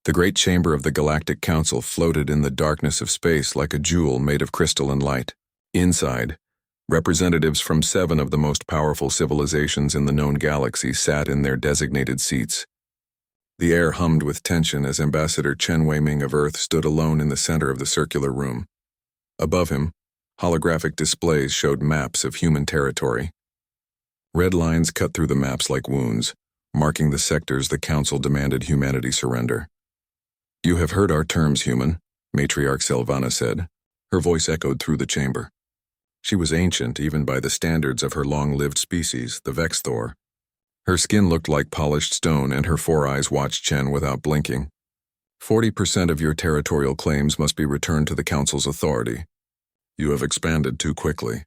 The great chamber of the Galactic Council floated in the darkness of space like a jewel made of crystal and light. Inside, representatives from 7 of the most powerful civilizations in the known galaxy sat in their designated seats. The air hummed with tension as Ambassador Chen Weiming of Earth stood alone in the center of the circular room. Above him, holographic displays showed maps of human territory. Red lines cut through the maps like wounds, marking the sectors the Council demanded humanity surrender. "You have heard our terms, human," Matriarch Sylvana said. Her voice echoed through the chamber. She was ancient even by the standards of her long-lived species, the Vexthor. Her skin looked like polished stone and her 4 eyes watched Chen without blinking. 40% of your territorial claims must be returned to the Council's authority. You have expanded too quickly.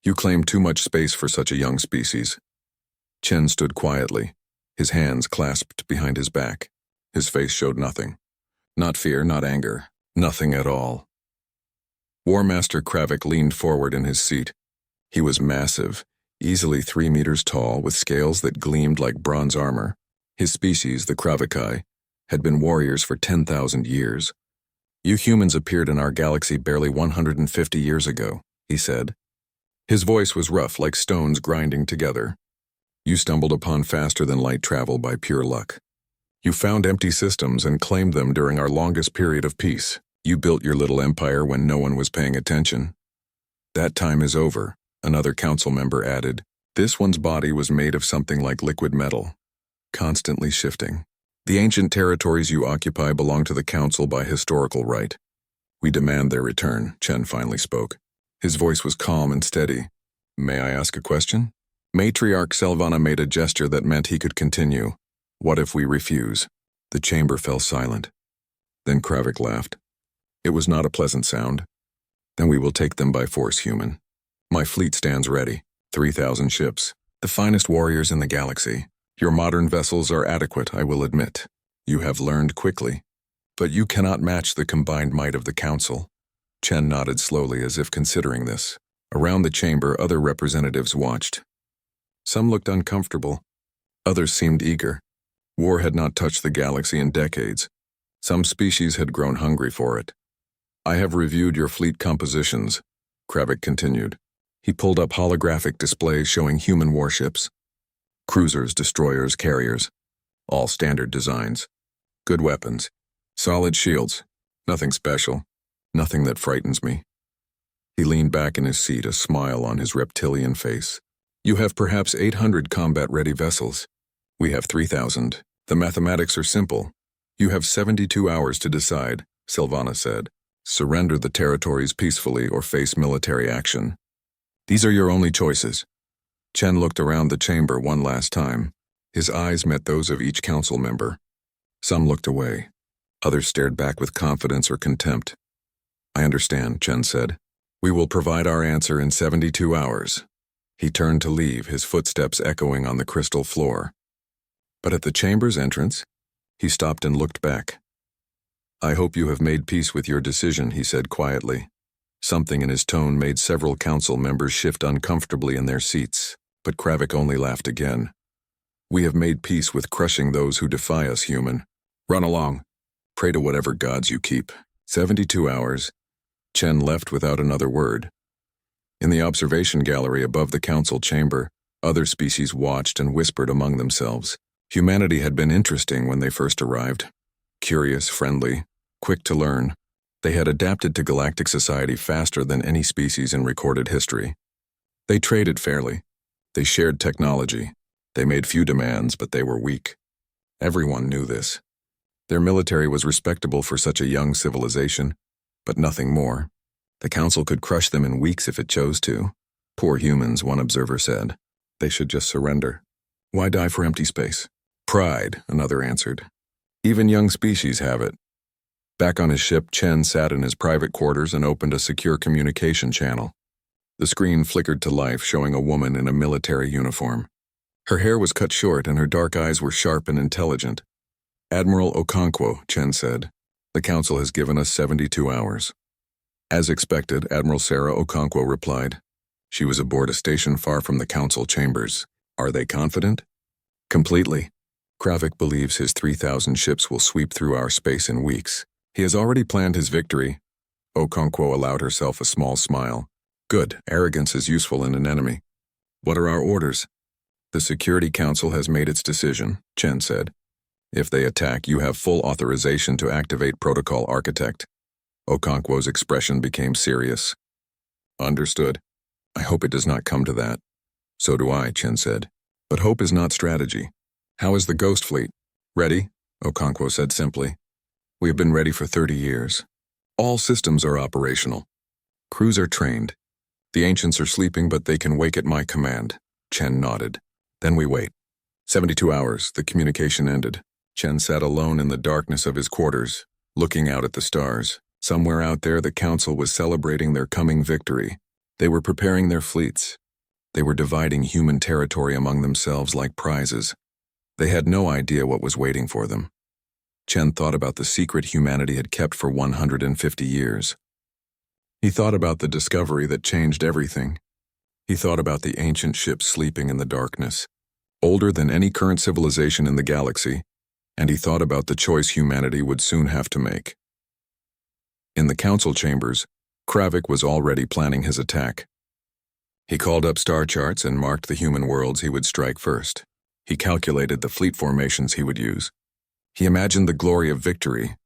You claim too much space for such a young species. Chen stood quietly, his hands clasped behind his back. His face showed nothing. Not fear, not anger, nothing at all. War Master Kravik leaned forward in his seat. He was massive, easily 3 meters tall, with scales that gleamed like bronze armor. His species, the Kravikai, had been warriors for 10,000 years. "You humans appeared in our galaxy barely 150 years ago," he said. His voice was rough like stones grinding together. "You stumbled upon faster than light travel by pure luck. You found empty systems and claimed them during our longest period of peace. You built your little empire when no one was paying attention. That time is over," another council member added. "This one's body was made of something like liquid metal, constantly shifting. The ancient territories you occupy belong to the Council by historical right. We demand their return," Chen finally spoke. His voice was calm and steady. "May I ask a question?" Matriarch Sylvana made a gesture that meant he could continue. "What if we refuse?" The chamber fell silent. Then Kravik laughed. It was not a pleasant sound. "Then we will take them by force, human. My fleet stands ready. 3,000 ships. The finest warriors in the galaxy. Your modern vessels are adequate, I will admit. You have learned quickly. But you cannot match the combined might of the Council." Chen nodded slowly as if considering this. Around the chamber, other representatives watched. Some looked uncomfortable. Others seemed eager. War had not touched the galaxy in decades. Some species had grown hungry for it. "I have reviewed your fleet compositions," Kravik continued. He pulled up holographic displays showing human warships. Cruisers, destroyers, carriers. All standard designs. Good weapons. Solid shields. Nothing special. Nothing that frightens me. He leaned back in his seat, a smile on his reptilian face. "You have perhaps 800 combat-ready vessels. We have 3,000. The mathematics are simple. You have 72 hours to decide," Sylvana said. "Surrender the territories peacefully or face military action. These are your only choices." Chen looked around the chamber one last time. His eyes met those of each council member. Some looked away. Others stared back with confidence or contempt. "I understand," Chen said. "We will provide our answer in 72 hours. He turned to leave, his footsteps echoing on the crystal floor. But at the chamber's entrance, he stopped and looked back. "I hope you have made peace with your decision," he said quietly. Something in his tone made several council members shift uncomfortably in their seats, but Kravik only laughed again. "We have made peace with crushing those who defy us, human. Run along. Pray to whatever gods you keep." 72 hours. Chen left without another word. In the observation gallery above the council chamber, other species watched and whispered among themselves. Humanity had been interesting when they first arrived. Curious, friendly, quick to learn. They had adapted to galactic society faster than any species in recorded history. They traded fairly. They shared technology. They made few demands, but they were weak. Everyone knew this. Their military was respectable for such a young civilization, but nothing more. The Council could crush them in weeks if it chose to. "Poor humans," one observer said. "They should just surrender. Why die for empty space?" "Pride," another answered. "Even young species have it." Back on his ship, Chen sat in his private quarters and opened a secure communication channel. The screen flickered to life, showing a woman in a military uniform. Her hair was cut short and her dark eyes were sharp and intelligent. "Admiral Okonkwo," Chen said. "The Council has given us 72 hours. As expected, Admiral Sarah Okonkwo replied. She was aboard a station far from the Council chambers. "Are they confident?" "Completely. Kravik believes his 3,000 ships will sweep through our space in weeks. He has already planned his victory. Okonkwo allowed herself a small smile. Good, arrogance is useful in an enemy. What are our orders? The Security Council has made its decision, Chen said. If they attack, you have full authorization to activate Protocol Architect. Okonkwo's expression became serious. Understood. I hope it does not come to that. So do I, Chen said. But hope is not strategy. How is the Ghost Fleet? Ready? Okonkwo said simply. We have been ready for 30 years. All systems are operational. Crews are trained. The ancients are sleeping, but they can wake at my command. Chen nodded. Then we wait. 72 hours, the communication ended. Chen sat alone in the darkness of his quarters, looking out at the stars. Somewhere out there, the council was celebrating their coming victory. They were preparing their fleets. They were dividing human territory among themselves like prizes. They had no idea what was waiting for them. Chen thought about the secret humanity had kept for 150 years. He thought about the discovery that changed everything. He thought about the ancient ships sleeping in the darkness, older than any current civilization in the galaxy, and he thought about the choice humanity would soon have to make. In the council chambers, Kravik was already planning his attack. He called up star charts and marked the human worlds he would strike first. He calculated the fleet formations he would use. He imagined the glory of victory.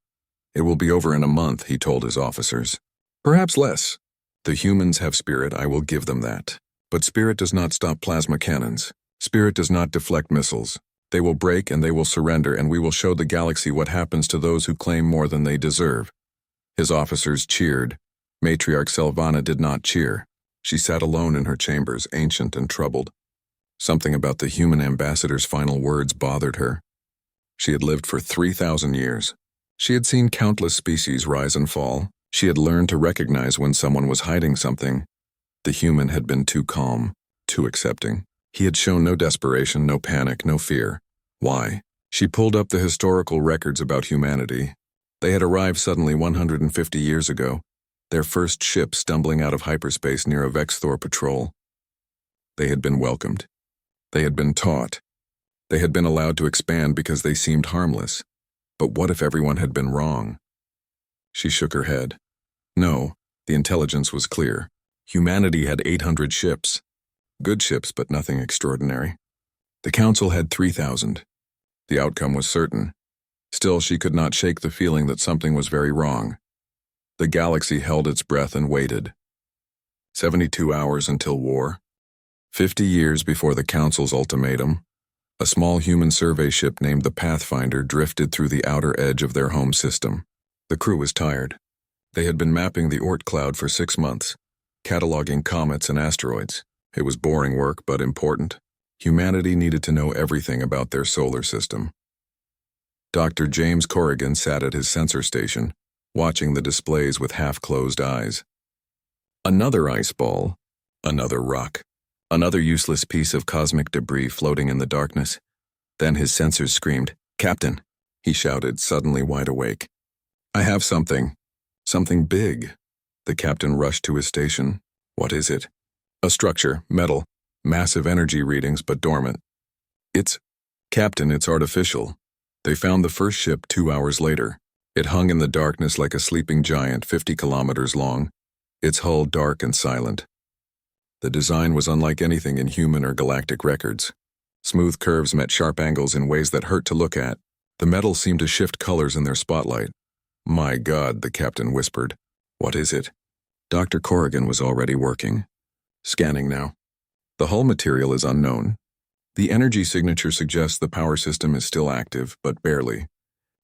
It will be over in a month, he told his officers. Perhaps less. The humans have spirit, I will give them that. But spirit does not stop plasma cannons. Spirit does not deflect missiles. They will break and they will surrender, and we will show the galaxy what happens to those who claim more than they deserve. His officers cheered. Matriarch Selvana did not cheer. She sat alone in her chambers, ancient and troubled. Something about the human ambassador's final words bothered her. She had lived for 3,000 years. She had seen countless species rise and fall. She had learned to recognize when someone was hiding something. The human had been too calm, too accepting. He had shown no desperation, no panic, no fear. Why? She pulled up the historical records about humanity. They had arrived suddenly 150 years ago, their first ship stumbling out of hyperspace near a Vexthor patrol. They had been welcomed. They had been taught. They had been allowed to expand because they seemed harmless. But what if everyone had been wrong? She shook her head. No, the intelligence was clear. Humanity had 800 ships. Good ships, but nothing extraordinary. The council had 3,000. The outcome was certain. Still, she could not shake the feeling that something was very wrong. The galaxy held its breath and waited. 72 hours until war. 50 years before the council's ultimatum, a small human survey ship named the Pathfinder drifted through the outer edge of their home system. The crew was tired. They had been mapping the Oort cloud for 6 months, cataloging comets and asteroids. It was boring work, but important. Humanity needed to know everything about their solar system. Dr. James Corrigan sat at his sensor station, watching the displays with half-closed eyes. Another ice ball, another rock, another useless piece of cosmic debris floating in the darkness. Then his sensors screamed, "Captain!" he shouted, suddenly wide awake. "I have something. Something big." The captain rushed to his station. "What is it?" "A structure, metal, massive energy readings, but dormant." Captain, it's artificial. They found the first ship 2 hours later. It hung in the darkness like a sleeping giant 50 kilometers long, its hull dark and silent. The design was unlike anything in human or galactic records. Smooth curves met sharp angles in ways that hurt to look at. The metal seemed to shift colors in their spotlight. "My God," the captain whispered. "What is it?" Dr. Corrigan was already working. Scanning now. The hull material is unknown. The energy signature suggests the power system is still active, but barely.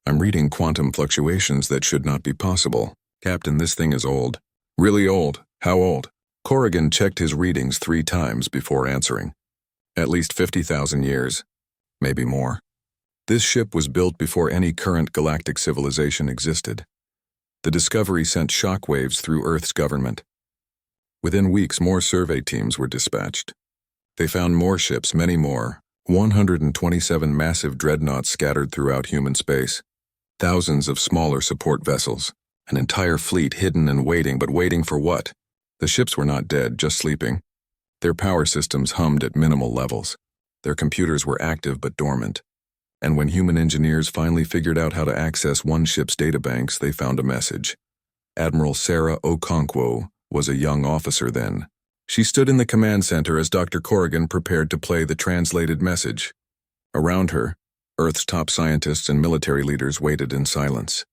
I'm reading quantum fluctuations that should not be possible. "Captain, this thing is old." "Really old? How old?" Corrigan checked his readings 3 times before answering. "At least 50,000 years. Maybe more." This ship was built before any current galactic civilization existed. The discovery sent shockwaves through Earth's government. Within weeks, more survey teams were dispatched. They found more ships, many more, 127 massive dreadnoughts scattered throughout human space, thousands of smaller support vessels, an entire fleet hidden and waiting, but waiting for what? The ships were not dead, just sleeping. Their power systems hummed at minimal levels. Their computers were active but dormant. And when human engineers finally figured out how to access one ship's databanks, they found a message. Admiral Sarah Okonkwo was a young officer then. She stood in the command center as Dr. Corrigan prepared to play the translated message. Around her, Earth's top scientists and military leaders waited in silence.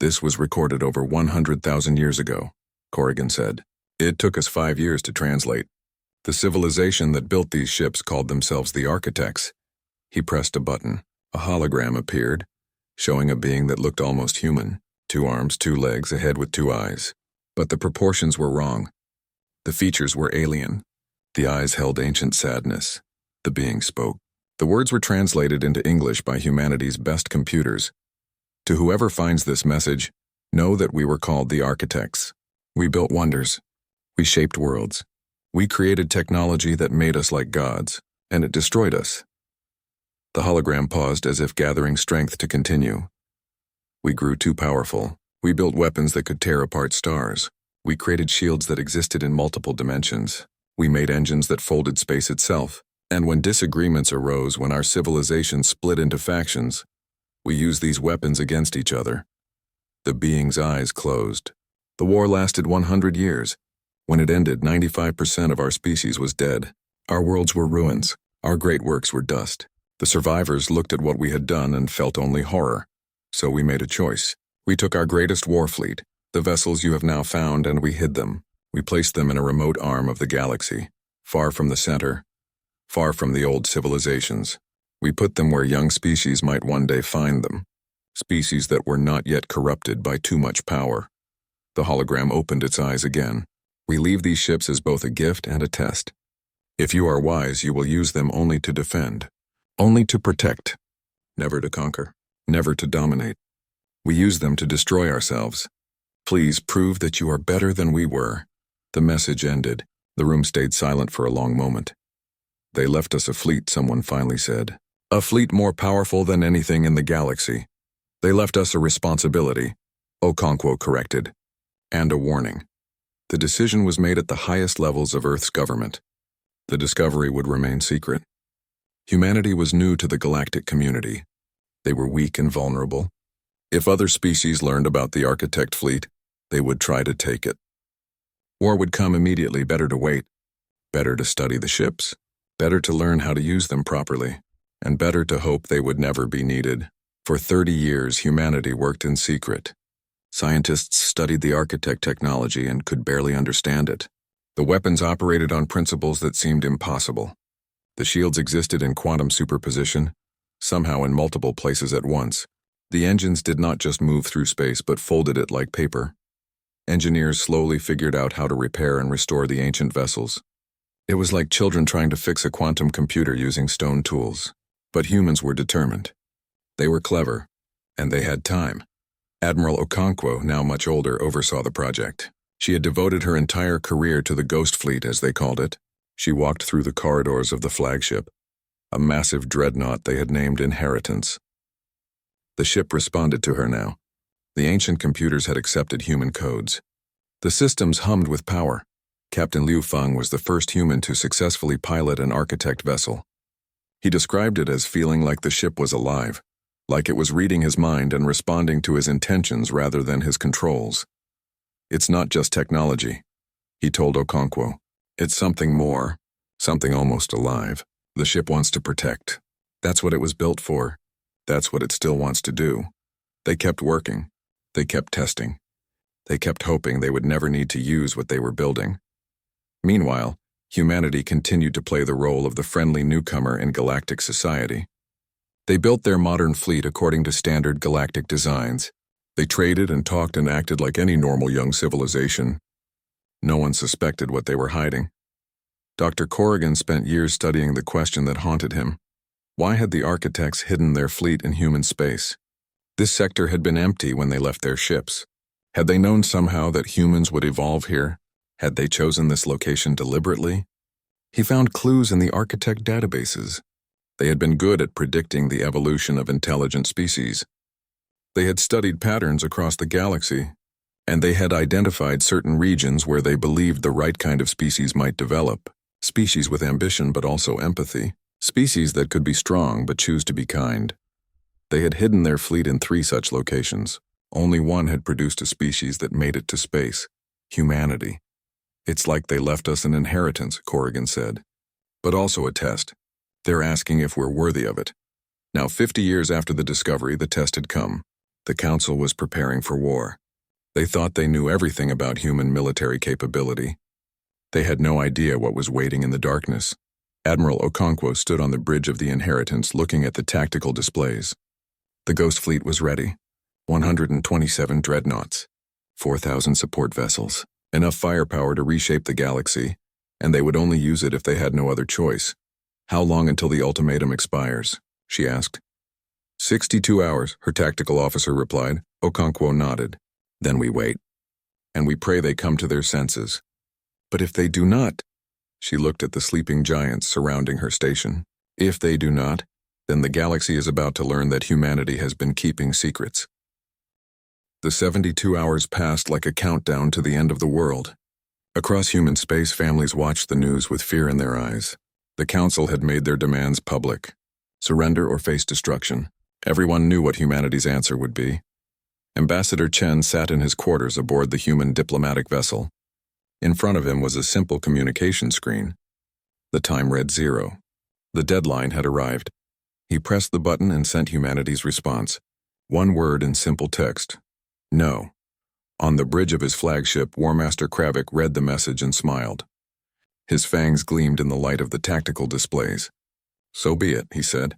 "This was recorded over 100,000 years ago," Corrigan said. "It took us 5 years to translate. The civilization that built these ships called themselves the Architects." He pressed a button. A hologram appeared, showing a being that looked almost human. 2 arms, 2 legs, a head with 2 eyes. But the proportions were wrong. The features were alien. The eyes held ancient sadness. The being spoke. The words were translated into English by humanity's best computers. "To whoever finds this message, know that we were called the Architects. We built wonders. We shaped worlds. We created technology that made us like gods, and it destroyed us." The hologram paused as if gathering strength to continue. "We grew too powerful. We built weapons that could tear apart stars. We created shields that existed in multiple dimensions. We made engines that folded space itself. And when disagreements arose, when our civilization split into factions, we used these weapons against each other." The being's eyes closed. "The war lasted 100 years. When it ended, 95% of our species was dead. Our worlds were ruins. Our great works were dust. The survivors looked at what we had done and felt only horror. So we made a choice. We took our greatest war fleet, the vessels you have now found, and we hid them. We placed them in a remote arm of the galaxy, far from the center, far from the old civilizations. We put them where young species might one day find them, species that were not yet corrupted by too much power." The hologram opened its eyes again. "We leave these ships as both a gift and a test. If you are wise, you will use them only to defend, only to protect, never to conquer, never to dominate. We use them to destroy ourselves. Please prove that you are better than we were." The message ended. The room stayed silent for a long moment. "They left us a fleet," someone finally said. "A fleet more powerful than anything in the galaxy. They left us a responsibility," Okonkwo corrected, "and a warning." The decision was made at the highest levels of Earth's government. The discovery would remain secret. Humanity was new to the galactic community. They were weak and vulnerable. If other species learned about the Architect fleet, they would try to take it. War would come immediately. Better to wait. Better to study the ships. Better to learn how to use them properly. And better to hope they would never be needed. For 30 years, humanity worked in secret. Scientists studied the Architect technology and could barely understand it. The weapons operated on principles that seemed impossible. The shields existed in quantum superposition, somehow in multiple places at once. The engines did not just move through space but folded it like paper. Engineers slowly figured out how to repair and restore the ancient vessels. It was like children trying to fix a quantum computer using stone tools. But humans were determined. They were clever, and they had time. Admiral Okonkwo, now much older, oversaw the project. She had devoted her entire career to the Ghost Fleet, as they called it. She walked through the corridors of the flagship, a massive dreadnought they had named Inheritance. The ship responded to her now. The ancient computers had accepted human codes. The systems hummed with power. Captain Liu Feng was the first human to successfully pilot an Architect vessel. He described it as feeling like the ship was alive, like it was reading his mind and responding to his intentions rather than his controls. "It's not just technology," he told Okonkwo. "It's something more, something almost alive. The ship wants to protect. That's what it was built for. That's what it still wants to do." They kept working. They kept testing. They kept hoping they would never need to use what they were building. Meanwhile, humanity continued to play the role of the friendly newcomer in galactic society. They built their modern fleet according to standard galactic designs. They traded and talked and acted like any normal young civilization. No one suspected what they were hiding. Dr. Corrigan spent years studying the question that haunted him. Why had the Architects hidden their fleet in human space? This sector had been empty when they left their ships. Had they known somehow that humans would evolve here? Had they chosen this location deliberately? He found clues in the Architect databases. They had been good at predicting the evolution of intelligent species. They had studied patterns across the galaxy, and they had identified certain regions where they believed the right kind of species might develop. Species with ambition but also empathy. Species that could be strong but choose to be kind. They had hidden their fleet in 3 such locations. Only one had produced a species that made it to space: humanity. "It's like they left us an inheritance," Corrigan said. "But also a test. They're asking if we're worthy of it." Now, 50 years after the discovery, the test had come. The Council was preparing for war. They thought they knew everything about human military capability. They had no idea what was waiting in the darkness. Admiral Okonkwo stood on the bridge of the Inheritance looking at the tactical displays. The Ghost Fleet was ready. 127 dreadnoughts, 4,000 support vessels, enough firepower to reshape the galaxy, and they would only use it if they had no other choice. "How long until the ultimatum expires?" she asked. 62 hours, her tactical officer replied. Okonkwo nodded. "Then we wait. And we pray they come to their senses." "But if they do not?" She looked at the sleeping giants surrounding her station. "If they do not, then the galaxy is about to learn that humanity has been keeping secrets." The 72 hours passed like a countdown to the end of the world. Across human space, families watched the news with fear in their eyes. The Council had made their demands public. Surrender or face destruction. Everyone knew what humanity's answer would be. Ambassador Chen sat in his quarters aboard the human diplomatic vessel. In front of him was a simple communication screen. The time read 0. The deadline had arrived. He pressed the button and sent humanity's response. One word in simple text: "No." On the bridge of his flagship, Warmaster Kravik read the message and smiled. His fangs gleamed in the light of the tactical displays. "So be it," he said.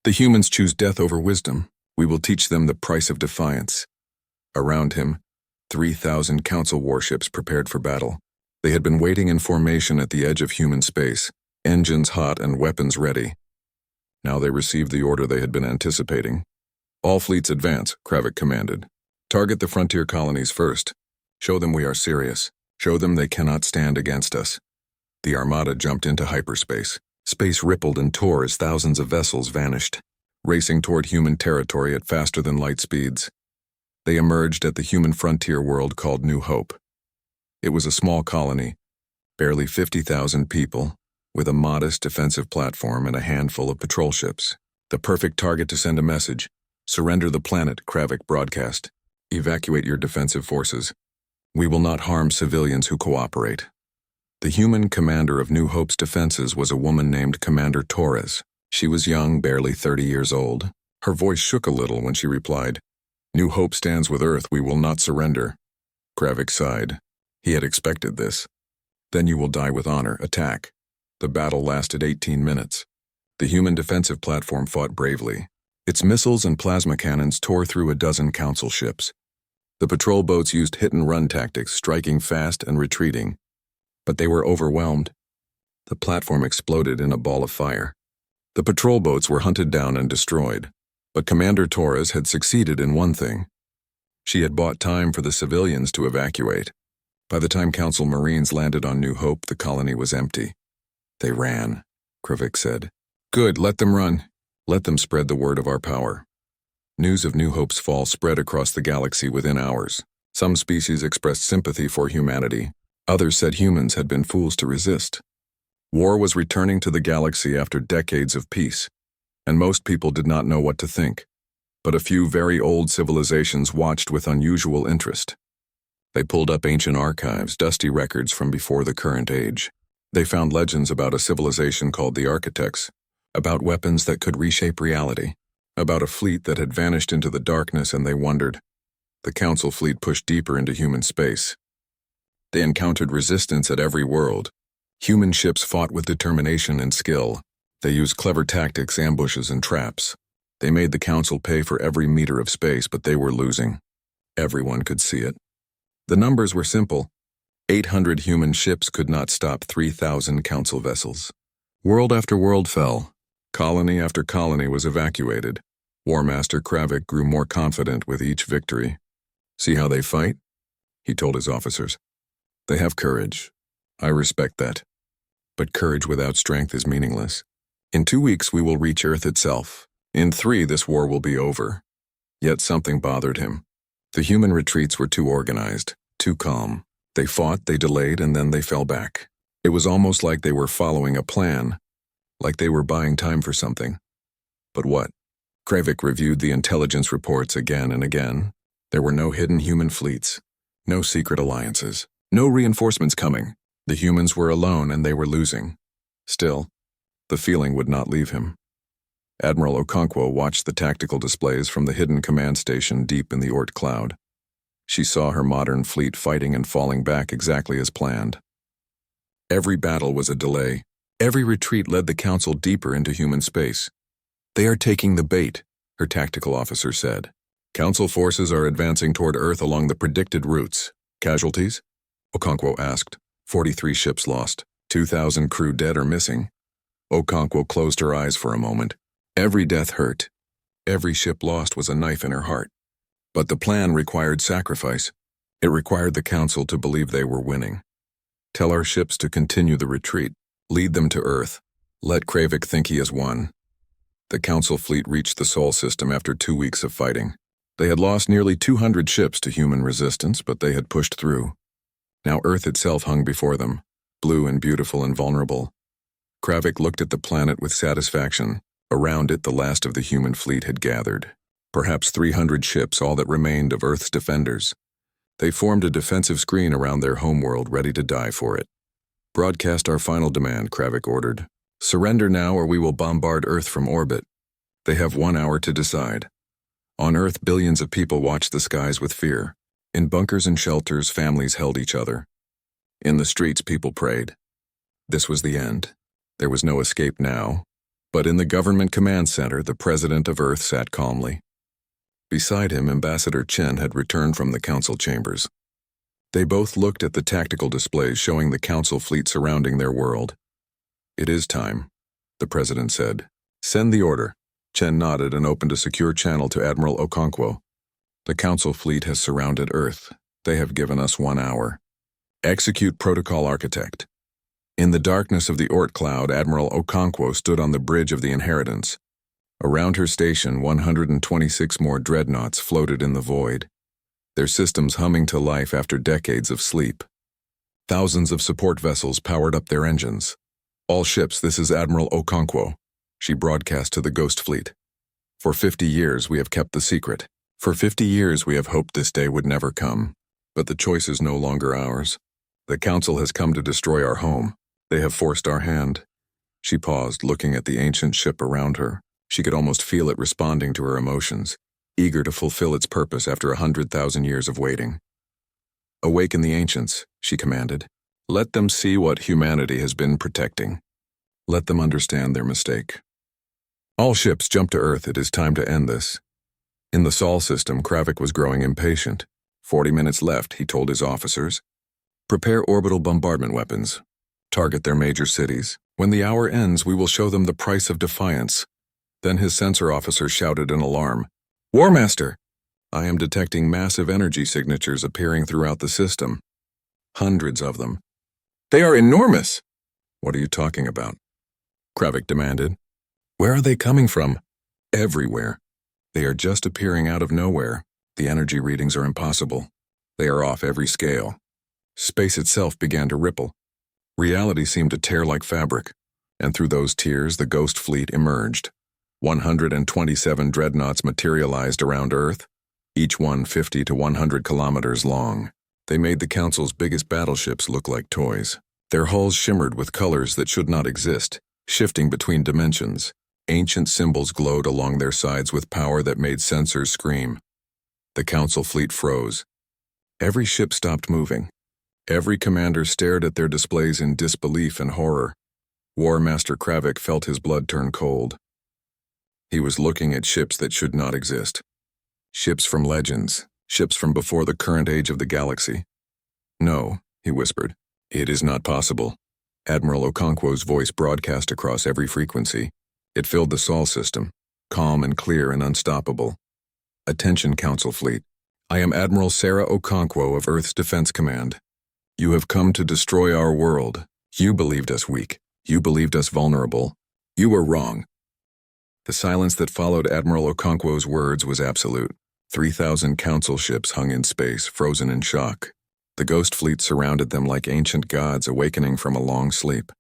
"The humans choose death over wisdom. We will teach them the price of defiance." Around him, 3,000 Council warships prepared for battle. They had been waiting in formation at the edge of human space, engines hot and weapons ready. Now they received the order they had been anticipating. "All fleets advance," Kravik commanded. "Target the frontier colonies first. Show them we are serious. Show them they cannot stand against us." The armada jumped into hyperspace. Space rippled and tore as thousands of vessels vanished, racing toward human territory at faster-than-light speeds. They emerged at the human frontier world called New Hope. It was a small colony, barely 50,000 people, with a modest defensive platform and a handful of patrol ships. The perfect target to send a message. "Surrender the planet," Kravik broadcast. "Evacuate your defensive forces. We will not harm civilians who cooperate." The human commander of New Hope's defenses was a woman named Commander Torres. She was young, barely 30 years old. Her voice shook a little when she replied, "New Hope stands with Earth. We will not surrender." Kravik sighed. He had expected this. "Then you will die with honor. Attack." The battle lasted 18 minutes. The human defensive platform fought bravely. Its missiles and plasma cannons tore through a dozen Council ships. The patrol boats used hit-and-run tactics, striking fast and retreating. But they were overwhelmed. The platform exploded in a ball of fire. The patrol boats were hunted down and destroyed. But Commander Torres had succeeded in one thing. She had bought time for the civilians to evacuate. By the time Council Marines landed on New Hope, the colony was empty. "They ran," Kravik said. "Good, let them run. Let them spread the word of our power." News of New Hope's fall spread across the galaxy within hours. Some species expressed sympathy for humanity. Others said humans had been fools to resist. War was returning to the galaxy after decades of peace, and most people did not know what to think. But a few very old civilizations watched with unusual interest. They pulled up ancient archives, dusty records from before the current age. They found legends about a civilization called the Architects, about weapons that could reshape reality, about a fleet that had vanished into the darkness, and they wondered. The Council fleet pushed deeper into human space. They encountered resistance at every world. Human ships fought with determination and skill. They used clever tactics, ambushes, and traps. They made the Council pay for every meter of space, but they were losing. Everyone could see it. The numbers were simple. 800 human ships could not stop 3,000 Council vessels. World after world fell. Colony after colony was evacuated. Warmaster Kravik grew more confident with each victory. "See how they fight?" he told his officers. "They have courage. I respect that. But courage without strength is meaningless. In 2 weeks we will reach Earth itself. In 3 this war will be over." Yet something bothered him. The human retreats were too organized, too calm. They fought, they delayed, and then they fell back. It was almost like they were following a plan, like they were buying time for something. But what? Kravik reviewed the intelligence reports again and again. There were no hidden human fleets, no secret alliances, no reinforcements coming. The humans were alone and they were losing. Still, the feeling would not leave him. Admiral Okonkwo watched the tactical displays from the hidden command station deep in the Oort cloud. She saw her modern fleet fighting and falling back exactly as planned. Every battle was a delay. Every retreat led the Council deeper into human space. "They are taking the bait," her tactical officer said. "Council forces are advancing toward Earth along the predicted routes. Casualties?" Okonkwo asked. 43 ships lost. 2,000 crew dead or missing. Okonkwo closed her eyes for a moment. Every death hurt. Every ship lost was a knife in her heart. But the plan required sacrifice. It required the Council to believe they were winning. "Tell our ships to continue the retreat. Lead them to Earth. Let Kravik think he has won." The Council fleet reached the Sol system after 2 weeks of fighting. They had lost nearly 200 ships to human resistance, but they had pushed through. Now Earth itself hung before them, blue and beautiful and vulnerable. Kravik looked at the planet with satisfaction. Around it, the last of the human fleet had gathered. Perhaps 300 ships, all that remained of Earth's defenders. They formed a defensive screen around their homeworld, ready to die for it. "Broadcast our final demand," Kravik ordered. "Surrender now or we will bombard Earth from orbit." They have 1 hour to decide. On Earth, billions of people watched the skies with fear. In bunkers and shelters, families held each other. In the streets, people prayed. This was the end. There was no escape now. But in the government command center, the president of Earth sat calmly. Beside him, Ambassador Chen had returned from the council chambers. They both looked at the tactical displays showing the council fleet surrounding their world. "It is time," the president said. "Send the order." Chen nodded and opened a secure channel to Admiral Okonkwo. "The council fleet has surrounded Earth. They have given us 1 hour. Execute Protocol Architect." In the darkness of the Oort cloud, Admiral Okonkwo stood on the bridge of the Inheritance. Around her station, 126 more dreadnoughts floated in the void, their systems humming to life after decades of sleep. Thousands of support vessels powered up their engines. "All ships, this is Admiral Okonkwo," she broadcast to the Ghost Fleet. "For 50 years we have kept the secret. For 50 years we have hoped this day would never come. But the choice is no longer ours. The Council has come to destroy our home. They have forced our hand." She paused, looking at the ancient ship around her. She could almost feel it responding to her emotions, eager to fulfill its purpose after 100,000 years of waiting. "Awaken the ancients," she commanded. "Let them see what humanity has been protecting. Let them understand their mistake. All ships jump to Earth. It is time to end this." In the Sol system, Kravik was growing impatient. 40 minutes left, he told his officers. "Prepare orbital bombardment weapons. Target their major cities. When the hour ends, we will show them the price of defiance." Then his sensor officer shouted in alarm. "War Master! I am detecting massive energy signatures appearing throughout the system. Hundreds of them. They are enormous!" "What are you talking about?" Kravik demanded. "Where are they coming from?" "Everywhere. They are just appearing out of nowhere. The energy readings are impossible. They are off every scale." Space itself began to ripple. Reality seemed to tear like fabric, and through those tears the Ghost Fleet emerged. 127 dreadnoughts materialized around Earth, each one 50 to 100 kilometers long. They made the Council's biggest battleships look like toys. Their hulls shimmered with colors that should not exist, shifting between dimensions. Ancient symbols glowed along their sides with power that made sensors scream. The Council fleet froze. Every ship stopped moving. Every commander stared at their displays in disbelief and horror. War Master Kravik felt his blood turn cold. He was looking at ships that should not exist. Ships from legends, ships from before the current age of the galaxy. "No," he whispered. "It is not possible." Admiral Okonkwo's voice broadcast across every frequency. It filled the Sol system, calm and clear and unstoppable. "Attention, Council Fleet. I am Admiral Sarah Okonkwo of Earth's Defense Command. You have come to destroy our world. You believed us weak. You believed us vulnerable. You were wrong." The silence that followed Admiral Okonkwo's words was absolute. 3,000 council ships hung in space, frozen in shock. The Ghost Fleet surrounded them like ancient gods awakening from a long sleep.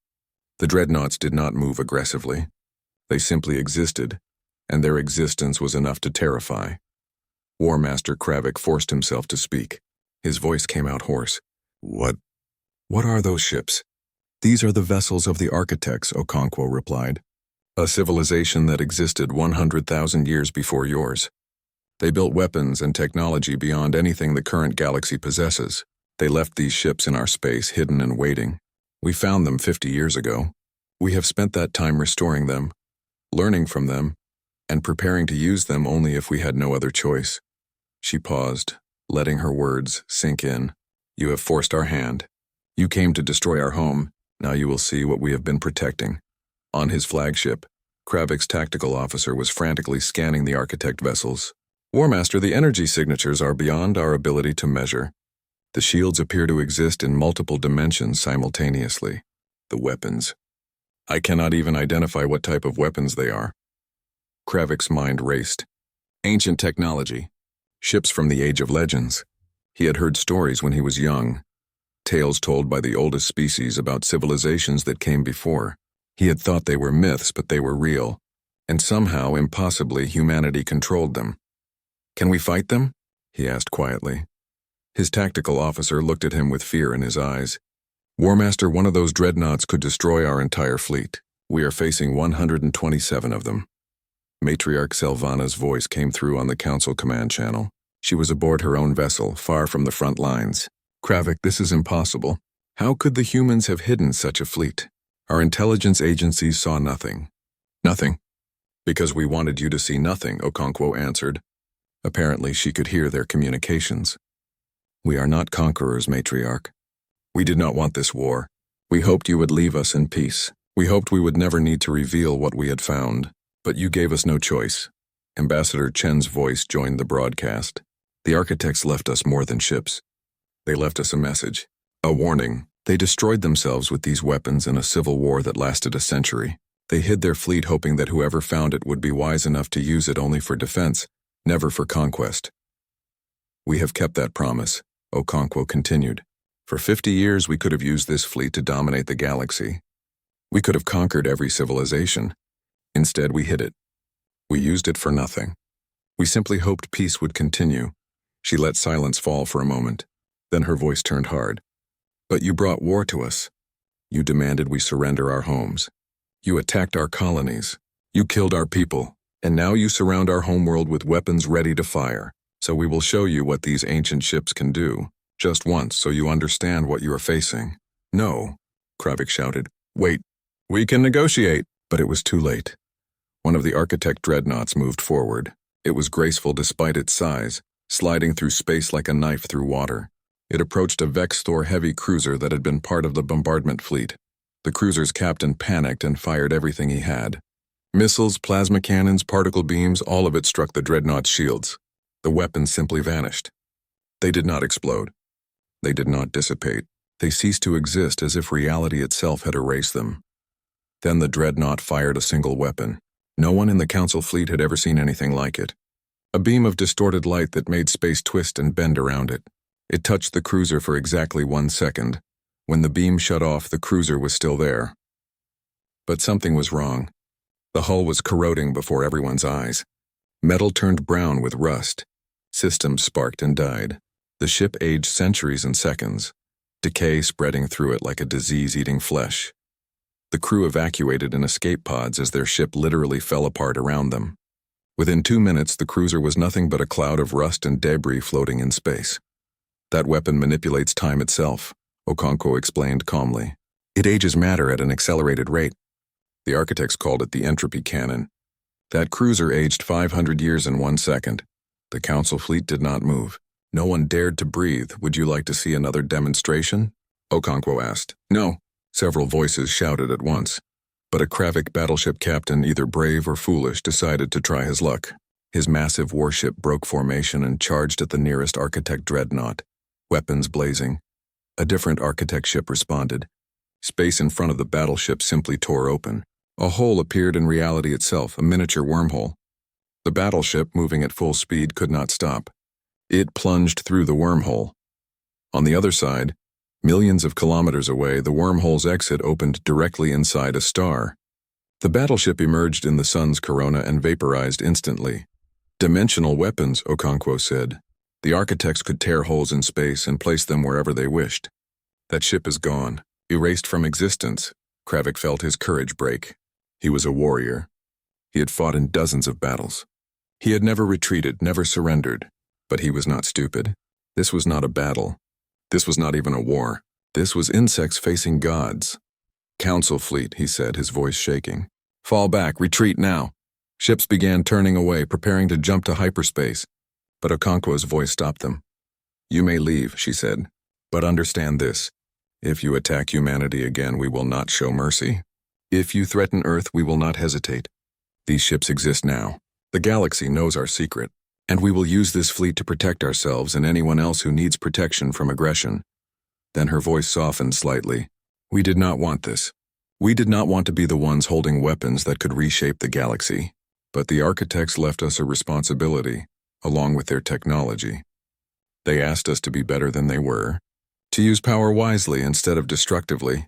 The dreadnoughts did not move aggressively. They simply existed, and their existence was enough to terrify. War Master Kravik forced himself to speak. His voice came out hoarse. What are those ships? These are the vessels of the architects, Okonkwo replied. A civilization that existed 100,000 years before yours. They built weapons and technology beyond anything the current galaxy possesses. They left these ships in our space, hidden and waiting. We found them 50 years ago. We have spent that time restoring them, learning from them, and preparing to use them only if we had no other choice. She paused, letting her words sink in. You have forced our hand. You came to destroy our home. Now you will see what we have been protecting. On his flagship, Kravik's tactical officer was frantically scanning the architect vessels. War Master, the energy signatures are beyond our ability to measure. The shields appear to exist in multiple dimensions simultaneously. The weapons. I cannot even identify what type of weapons they are. Kravik's mind raced. Ancient technology. Ships from the Age of Legends. He had heard stories when he was young. Tales told by the oldest species about civilizations that came before. He had thought they were myths, but they were real. And somehow, impossibly, humanity controlled them. Can we fight them? He asked quietly. His tactical officer looked at him with fear in his eyes. War Master, one of those dreadnoughts could destroy our entire fleet. We are facing 127 of them. Matriarch Selvana's voice came through on the Council command channel. She was aboard her own vessel, far from the front lines. Kravik, this is impossible. How could the humans have hidden such a fleet? Our intelligence agencies saw nothing. Nothing. Because we wanted you to see nothing, Okonkwo answered. Apparently she could hear their communications. We are not conquerors, Matriarch. We did not want this war. We hoped you would leave us in peace. We hoped we would never need to reveal what we had found. But you gave us no choice. Ambassador Chen's voice joined the broadcast. The architects left us more than ships. They left us a message. A warning. They destroyed themselves with these weapons in a civil war that lasted a century. They hid their fleet hoping that whoever found it would be wise enough to use it only for defense, never for conquest. We have kept that promise, Okonkwo continued. For 50 years we could have used this fleet to dominate the galaxy. We could have conquered every civilization. Instead we hid it. We used it for nothing. We simply hoped peace would continue. She let silence fall for a moment. Then her voice turned hard. But you brought war to us. You demanded we surrender our homes. You attacked our colonies. You killed our people. And now you surround our homeworld with weapons ready to fire. So we will show you what these ancient ships can do. Just once, so you understand what you are facing. No, Kravik shouted. Wait. We can negotiate. But it was too late. One of the architect dreadnoughts moved forward. It was graceful despite its size, sliding through space like a knife through water. It approached a Vex-Thor heavy cruiser that had been part of the bombardment fleet. The cruiser's captain panicked and fired everything he had. Missiles, plasma cannons, particle beams, all of it struck the dreadnought's shields. The weapons simply vanished. They did not explode. They did not dissipate. They ceased to exist as if reality itself had erased them. Then the dreadnought fired a single weapon. No one in the Council fleet had ever seen anything like it. A beam of distorted light that made space twist and bend around it. It touched the cruiser for exactly 1 second. When the beam shut off, the cruiser was still there. But something was wrong. The hull was corroding before everyone's eyes. Metal turned brown with rust. Systems sparked and died. The ship aged centuries and seconds, decay spreading through it like a disease-eating flesh. The crew evacuated in escape pods as their ship literally fell apart around them. Within 2 minutes, the cruiser was nothing but a cloud of rust and debris floating in space. That weapon manipulates time itself, Okonkwo explained calmly. It ages matter at an accelerated rate. The architects called it the entropy cannon. That cruiser aged 500 years in 1 second. The Council fleet did not move. No one dared to breathe. Would you like to see another demonstration? Okonkwo asked. No. Several voices shouted at once. But a Kravik battleship captain, either brave or foolish, decided to try his luck. His massive warship broke formation and charged at the nearest architect dreadnought. Weapons blazing. A different architect ship responded. Space in front of the battleship simply tore open. A hole appeared in reality itself, a miniature wormhole. The battleship, moving at full speed, could not stop. It plunged through the wormhole. On the other side, millions of kilometers away, the wormhole's exit opened directly inside a star. The battleship emerged in the sun's corona and vaporized instantly. Dimensional weapons, Okonkwo said. The architects could tear holes in space and place them wherever they wished. That ship is gone, erased from existence. Kravik felt his courage break. He was a warrior. He had fought in dozens of battles. He had never retreated, never surrendered. But he was not stupid. This was not a battle. This was not even a war. This was insects facing gods. Council fleet, he said, his voice shaking. Fall back, retreat now. Ships began turning away, preparing to jump to hyperspace. But Okonkwo's voice stopped them. You may leave, she said. But understand this. If you attack humanity again, we will not show mercy. If you threaten Earth, we will not hesitate. These ships exist now. The galaxy knows our secret, and we will use this fleet to protect ourselves and anyone else who needs protection from aggression. Then her voice softened slightly. We did not want this. We did not want to be the ones holding weapons that could reshape the galaxy. But the architects left us a responsibility, along with their technology. They asked us to be better than they were, to use power wisely instead of destructively.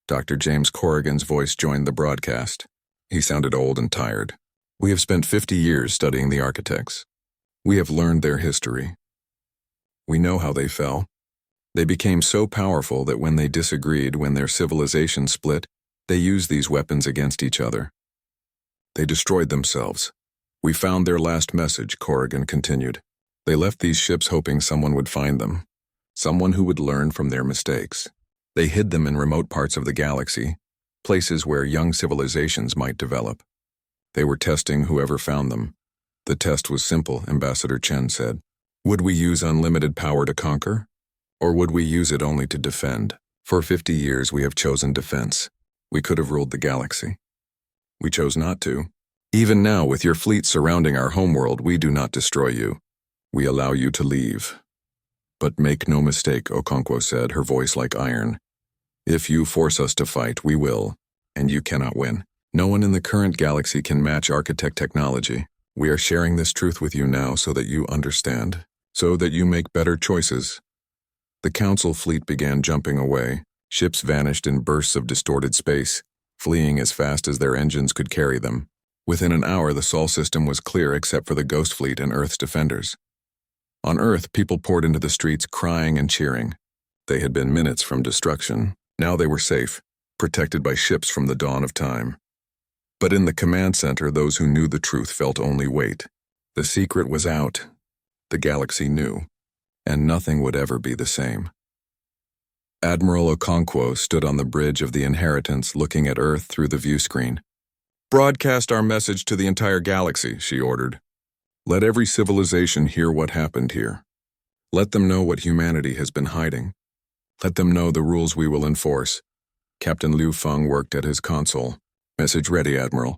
Dr. James Corrigan's voice joined the broadcast. He sounded old and tired. We have spent 50 years studying the architects. We have learned their history. We know how they fell. They became so powerful that when they disagreed, when their civilization split, they used these weapons against each other. They destroyed themselves. We found their last message, Corrigan continued. They left these ships hoping someone would find them, someone who would learn from their mistakes. They hid them in remote parts of the galaxy, places where young civilizations might develop. They were testing whoever found them. The test was simple, Ambassador Chen said. Would we use unlimited power to conquer? Or would we use it only to defend? For 50 years we have chosen defense. We could have ruled the galaxy. We chose not to. Even now, with your fleet surrounding our homeworld, we do not destroy you. We allow you to leave. But make no mistake, Okonkwo said, her voice like iron. If you force us to fight, we will, and you cannot win. No one in the current galaxy can match architect technology. We are sharing this truth with you now so that you understand, so that you make better choices. The Council fleet began jumping away. Ships vanished in bursts of distorted space, fleeing as fast as their engines could carry them. Within an hour, the Sol system was clear except for the Ghost Fleet and Earth's defenders. On Earth, people poured into the streets crying and cheering. They had been minutes from destruction. Now they were safe, protected by ships from the dawn of time. But in the command center, those who knew the truth felt only weight. The secret was out. The galaxy knew, and nothing would ever be the same. Admiral Okonkwo stood on the bridge of the Inheritance looking at Earth through the view screen. Broadcast our message to the entire galaxy, she ordered. Let every civilization hear what happened here. Let them know what humanity has been hiding. Let them know the rules we will enforce. Captain Liu Feng worked at his console. Message ready, Admiral.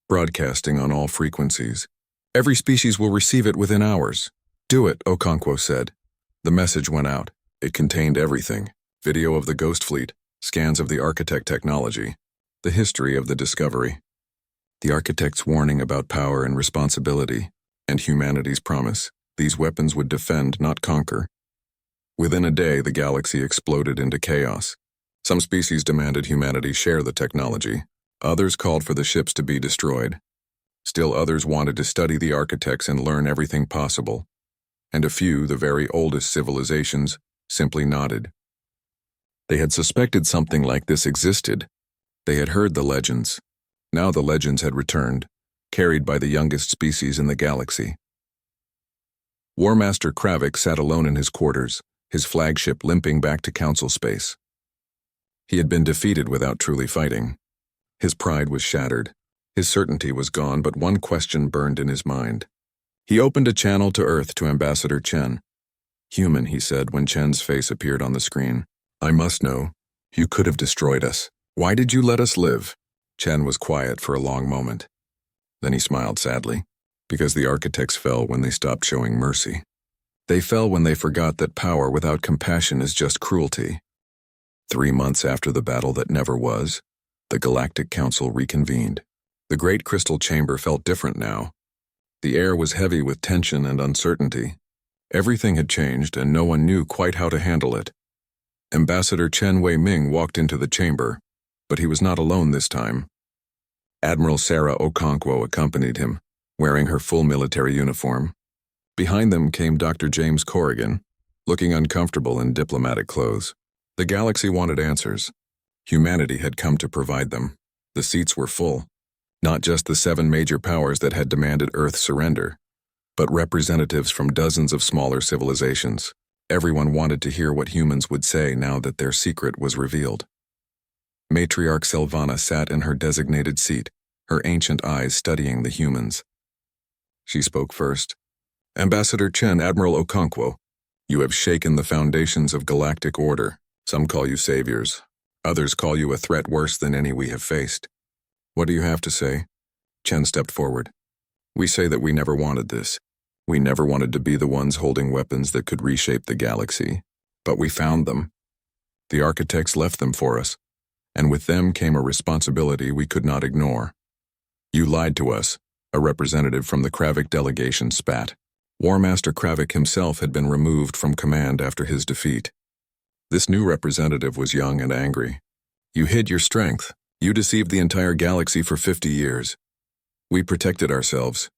Broadcasting on all frequencies. Every species will receive it within hours. Do it, Okonkwo said. The message went out. It contained everything. Video of the Ghost Fleet, scans of the Architect technology, the history of the discovery, the Architect's warning about power and responsibility, and humanity's promise. These weapons would defend, not conquer. Within a day, the galaxy exploded into chaos. Some species demanded humanity share the technology. Others called for the ships to be destroyed. Still others wanted to study the architects and learn everything possible. And a few, the very oldest civilizations, simply nodded. They had suspected something like this existed. They had heard the legends. Now the legends had returned, carried by the youngest species in the galaxy. War Master Kravik sat alone in his quarters, his flagship limping back to Council space. He had been defeated without truly fighting. His pride was shattered. His certainty was gone, but one question burned in his mind. He opened a channel to Earth to Ambassador Chen. Human, he said when Chen's face appeared on the screen. I must know. You could have destroyed us. Why did you let us live? Chen was quiet for a long moment. Then he smiled sadly. Because the architects fell when they stopped showing mercy. They fell when they forgot that power without compassion is just cruelty. 3 months after the battle that never was, the Galactic Council reconvened. The Great Crystal Chamber felt different now. The air was heavy with tension and uncertainty. Everything had changed and no one knew quite how to handle it. Ambassador Chen Wei-Ming walked into the chamber, but he was not alone this time. Admiral Sarah Okonkwo accompanied him, wearing her full military uniform. Behind them came Dr. James Corrigan, looking uncomfortable in diplomatic clothes. The galaxy wanted answers. Humanity had come to provide them. The seats were full. Not just the 7 major powers that had demanded Earth's surrender, but representatives from dozens of smaller civilizations. Everyone wanted to hear what humans would say now that their secret was revealed. Matriarch Sylvana sat in her designated seat, her ancient eyes studying the humans. She spoke first. Ambassador Chen, Admiral Okonkwo, you have shaken the foundations of galactic order. Some call you saviors. Others call you a threat worse than any we have faced. What do you have to say? Chen stepped forward. We say that we never wanted this. We never wanted to be the ones holding weapons that could reshape the galaxy. But we found them. The architects left them for us, and with them came a responsibility we could not ignore. You lied to us, a representative from the Kravik delegation spat. War Master Kravik himself had been removed from command after his defeat. This new representative was young and angry. You hid your strength. You deceived the entire galaxy for 50 years. We protected ourselves,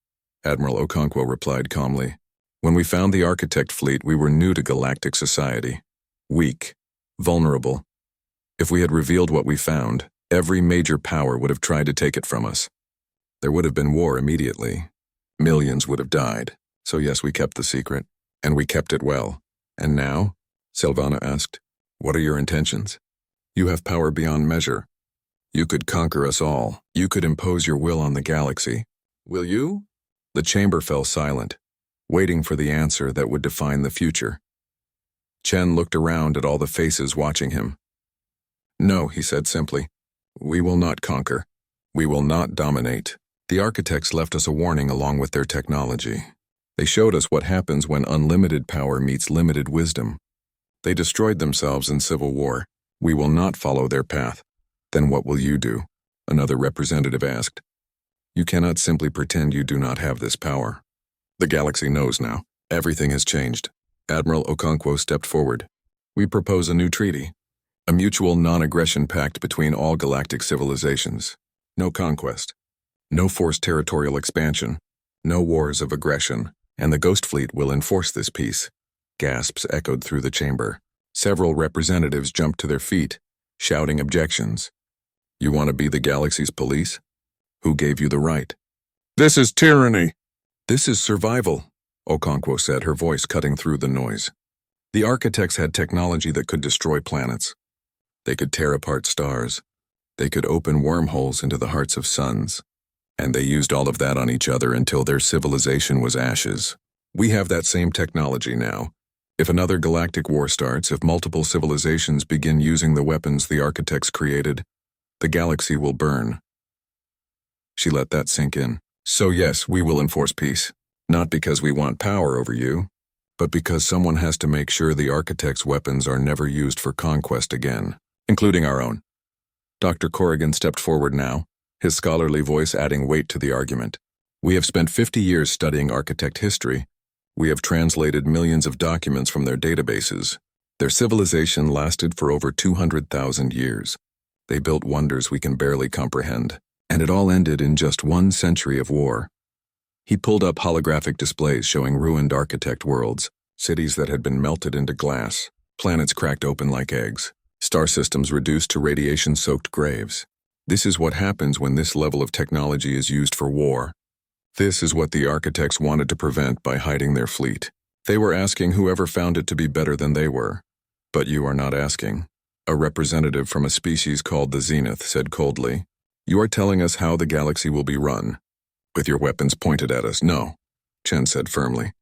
Admiral Okonkwo replied calmly. When we found the architect fleet, we were new to galactic society. Weak, vulnerable. If we had revealed what we found, every major power would have tried to take it from us. There would have been war immediately. Millions would have died. So yes, we kept the secret, and we kept it well. And now? Sylvana asked. What are your intentions? You have power beyond measure. You could conquer us all. You could impose your will on the galaxy. Will you? The chamber fell silent, waiting for the answer that would define the future. Chen looked around at all the faces watching him. No, he said simply. We will not conquer. We will not dominate. The architects left us a warning along with their technology. They showed us what happens when unlimited power meets limited wisdom. They destroyed themselves in civil war. We will not follow their path. Then what will you do? Another representative asked. You cannot simply pretend you do not have this power. The galaxy knows now. Everything has changed. Admiral Okonkwo stepped forward. We propose a new treaty. A mutual non-aggression pact between all galactic civilizations. No conquest. No forced territorial expansion. No wars of aggression. And the Ghost Fleet will enforce this peace. Gasps echoed through the chamber. Several representatives jumped to their feet, shouting objections. You want to be the galaxy's police? Who gave you the right? This is tyranny. This is survival, Okonkwo said, her voice cutting through the noise. The architects had technology that could destroy planets. They could tear apart stars. They could open wormholes into the hearts of suns. And they used all of that on each other until their civilization was ashes. We have that same technology now. If another galactic war starts, if multiple civilizations begin using the weapons the architects created, the galaxy will burn. She let that sink in. So yes, we will enforce peace. Not because we want power over you, but because someone has to make sure the architects' weapons are never used for conquest again, including our own. Dr. Corrigan stepped forward now, his scholarly voice adding weight to the argument. We have spent 50 years studying architect history. We have translated millions of documents from their databases. Their civilization lasted for over 200,000 years. They built wonders we can barely comprehend, and it all ended in just 1 century of war. He pulled up holographic displays showing ruined architect worlds, cities that had been melted into glass, planets cracked open like eggs, star systems reduced to radiation-soaked graves. This is what happens when this level of technology is used for war. This is what the architects wanted to prevent by hiding their fleet. They were asking whoever found it to be better than they were. But you are not asking. A representative from a species called the Zenith said coldly, You are telling us how the galaxy will be run. With your weapons pointed at us, no, Chen said firmly.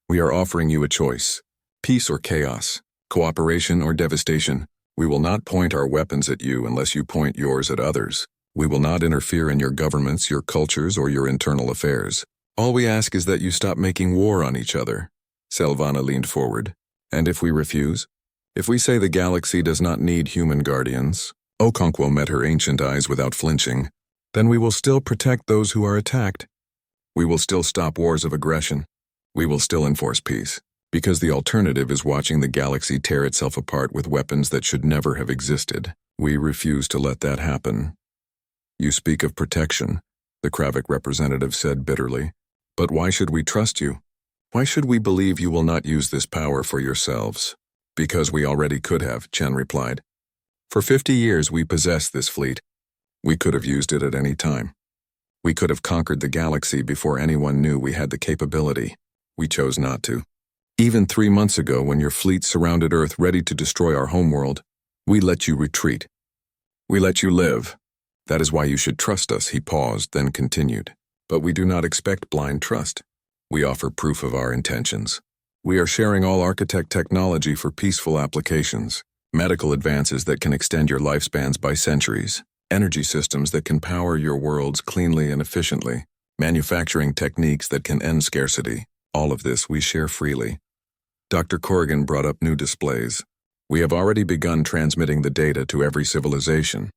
We are offering you a choice. Peace or chaos, cooperation or devastation. We will not point our weapons at you unless you point yours at others. We will not interfere in your governments, your cultures, or your internal affairs. All we ask is that you stop making war on each other. Sylvana leaned forward. And if we refuse? If we say the galaxy does not need human guardians, Okonkwo met her ancient eyes without flinching, then we will still protect those who are attacked. We will still stop wars of aggression. We will still enforce peace. Because the alternative is watching the galaxy tear itself apart with weapons that should never have existed. We refuse to let that happen. You speak of protection, the Kravik representative said bitterly. But why should we trust you? Why should we believe you will not use this power for yourselves? Because we already could have, Chen replied. For 50 years we possessed this fleet. We could have used it at any time. We could have conquered the galaxy before anyone knew we had the capability. We chose not to. Even 3 months ago, when your fleet surrounded Earth ready to destroy our homeworld, we let you retreat. We let you live. That is why you should trust us, he paused, then continued. But we do not expect blind trust. We offer proof of our intentions. We are sharing all architect technology for peaceful applications, medical advances that can extend your lifespans by centuries, energy systems that can power your worlds cleanly and efficiently, manufacturing techniques that can end scarcity. All of this we share freely. Dr. Corrigan brought up new displays. We have already begun transmitting the data to every civilization.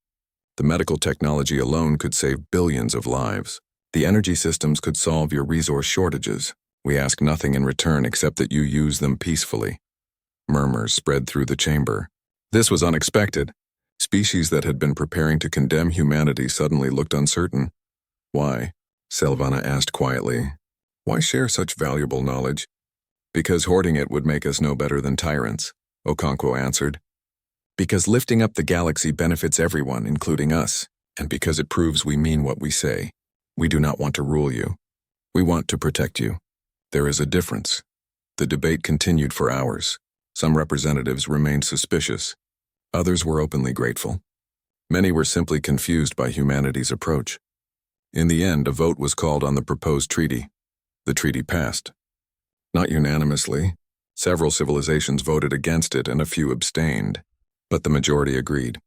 The medical technology alone could save billions of lives. The energy systems could solve your resource shortages. We ask nothing in return except that you use them peacefully. Murmurs spread through the chamber. This was unexpected. Species that had been preparing to condemn humanity suddenly looked uncertain. Why? Selvana asked quietly. Why share such valuable knowledge? Because hoarding it would make us no better than tyrants, Okonkwo answered. Because lifting up the galaxy benefits everyone, including us, and because it proves we mean what we say. We do not want to rule you. We want to protect you. There is a difference. The debate continued for hours. Some representatives remained suspicious. Others were openly grateful. Many were simply confused by humanity's approach. In the end, a vote was called on the proposed treaty. The treaty passed. Not unanimously. Several civilizations voted against it and a few abstained. But the majority agreed.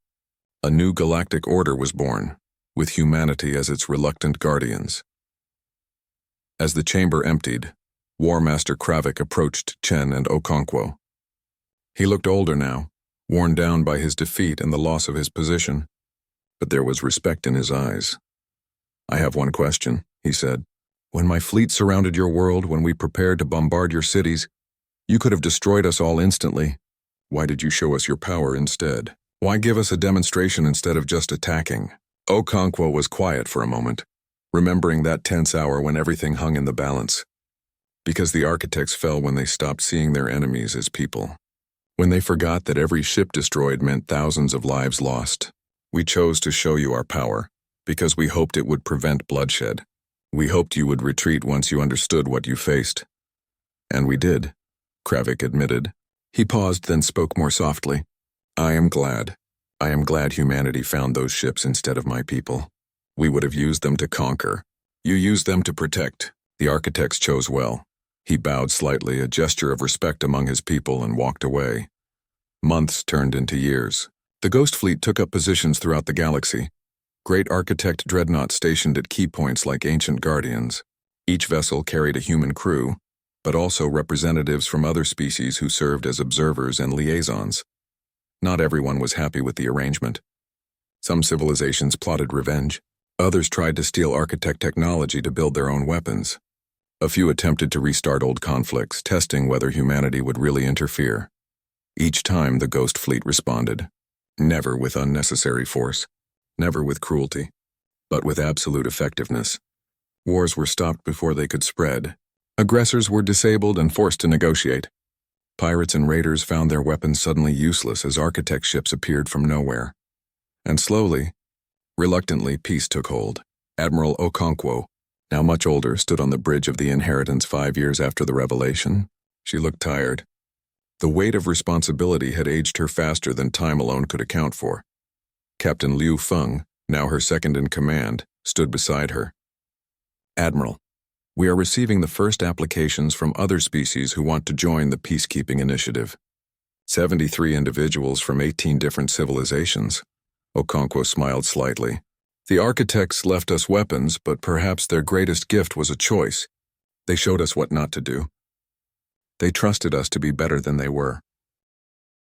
A new galactic order was born, with humanity as its reluctant guardians. As the chamber emptied, War Master Kravik approached Chen and Okonkwo. He looked older now, worn down by his defeat and the loss of his position, but there was respect in his eyes. I have one question, he said. When my fleet surrounded your world, when we prepared to bombard your cities, you could have destroyed us all instantly. Why did you show us your power instead? Why give us a demonstration instead of just attacking? Okonkwo was quiet for a moment, remembering that tense hour when everything hung in the balance. Because the architects fell when they stopped seeing their enemies as people. When they forgot that every ship destroyed meant thousands of lives lost. We chose to show you our power, because we hoped it would prevent bloodshed. We hoped you would retreat once you understood what you faced. And we did, Kravik admitted. He paused, then spoke more softly. I am glad. I am glad humanity found those ships instead of my people. We would have used them to conquer. You used them to protect. The architects chose well. He bowed slightly, a gesture of respect among his people, and walked away. Months turned into years. The Ghost Fleet took up positions throughout the galaxy. Great architect dreadnoughts stationed at key points like ancient guardians. Each vessel carried a human crew, but also representatives from other species who served as observers and liaisons. Not everyone was happy with the arrangement. Some civilizations plotted revenge. Others tried to steal architect technology to build their own weapons. A few attempted to restart old conflicts, testing whether humanity would really interfere. Each time the Ghost Fleet responded. Never with unnecessary force. Never with cruelty, but with absolute effectiveness. Wars were stopped before they could spread. Aggressors were disabled and forced to negotiate. Pirates and raiders found their weapons suddenly useless as architect ships appeared from nowhere. And slowly, reluctantly, peace took hold. Admiral Okonkwo, now much older, stood on the bridge of the Inheritance 5 years after the revelation. She looked tired. The weight of responsibility had aged her faster than time alone could account for. Captain Liu Feng, now her second-in-command, stood beside her. Admiral, we are receiving the first applications from other species who want to join the peacekeeping initiative. 73 individuals from 18 different civilizations. Okonkwo smiled slightly. The architects left us weapons, but perhaps their greatest gift was a choice. They showed us what not to do. They trusted us to be better than they were.